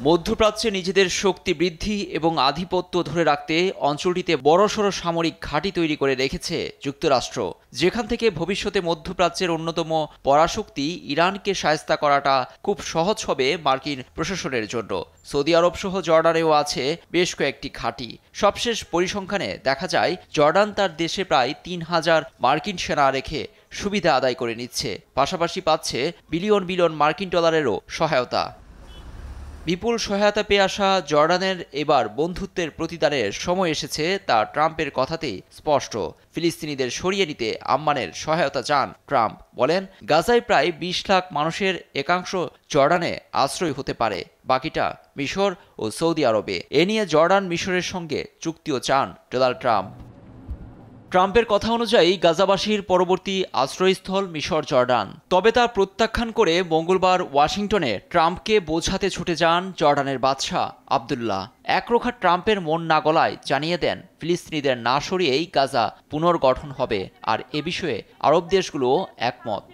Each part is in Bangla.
মধ্যপ্রাচ্যে নিজেদের শক্তি বৃদ্ধি এবং আধিপত্য ধরে রাখতে অঞ্চলটিতে বড়সড় সামরিক ঘাঁটি তৈরি করে রেখেছে যুক্তরাষ্ট্র, যেখান থেকে ভবিষ্যতে মধ্যপ্রাচ্যের অন্যতম পরাশক্তি ইরানকে শায়েস্তা করাটা খুব সহজ হবে মার্কিন প্রশাসনের জন্য। সৌদি আরব সহ জর্ডানেও আছে বেশ কয়েকটি ঘাঁটি। সবশেষ পরিসংখ্যানে দেখা যায় জর্ডান তার দেশে প্রায় ৩,০০০ মার্কিন সেনা রেখে সুবিধা আদায় করে নিচ্ছে, পাশাপাশি পাচ্ছে বিলিয়ন বিলিয়ন মার্কিন ডলারেরও সহায়তা। বিপুল সহায়তা পেয়ে আসা জর্ডানের এবার বন্ধুত্বের প্রতিদানের সময় এসেছে তা ট্রাম্পের কথাতেই স্পষ্ট। ফিলিস্তিনিদের সরিয়ে নিতে আম্মানের সহায়তা চান ট্রাম্প। বলেন, গাজায় প্রায় ২০ লাখ মানুষের একাংশ জর্ডানে আশ্রয় হতে পারে, বাকিটা মিশর ও সৌদি আরবে। এ নিয়ে জর্ডান মিশরের সঙ্গে চুক্তিও চান ডোনাল্ড ট্রাম্প। ট্রাম্পের কথা অনুযায়ী গাজাবাসীর পরবর্তী আশ্রয়স্থল মিশর জর্ডান। তবে তা প্রত্যাখ্যান করে মঙ্গলবার ওয়াশিংটনে ট্রাম্পকে বোঝাতে ছুটে যান জর্ডানের বাদশাহ আবদুল্লাহ। একরোখা ট্রাম্পের মন না গলায় জানিয়ে দেন ফিলিস্তিনিদের না সরিয়েই গাজা পুনর্গঠন হবে, আর এ বিষয়ে আরব দেশগুলোও একমত।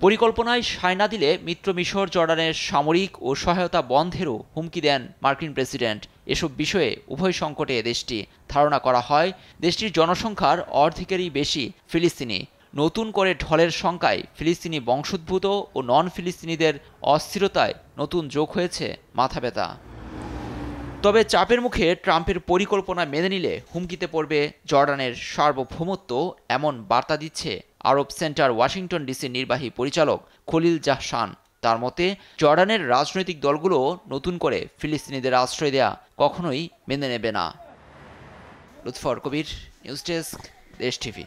পরিকল্পনায় সায় না দিলে মিত্র মিশর জর্ডানের সামরিক ও সহায়তা বন্ধেরও হুমকি দেন মার্কিন প্রেসিডেন্ট। এসব বিষয়ে উভয় সংকটে দেশটি ধারণা করা হয় দেশটির জনসংখ্যার অর্ধেকেরই বেশি ফিলিস্তিনি। নতুন করে ঢলের সংখ্যায় ফিলিস্তিনি বংশোদ্ভূত ও নন ফিলিস্তিনিদের অস্থিরতায় নতুন যোগ হয়েছে মাথাব্যথা। তবে চাপের মুখে ট্রাম্পের পরিকল্পনা মেনে নিলে হুমকিতে পড়বে জর্ডানের সার্বভৌমত্ব, এমন বার্তা দিচ্ছে আরব সেন্টার ওয়াশিংটন ডিসির নির্বাহী পরিচালক খলিল জাহসান। তার মতে, জর্ডানের রাজনৈতিক দলগুলো নতুন করে ফিলিস্তিনিদের আশ্রয় দেয়া কখনোই মেনে নেবে না। লুৎফর কবির, নিউজ ডেস্ক, দেশ টিভি।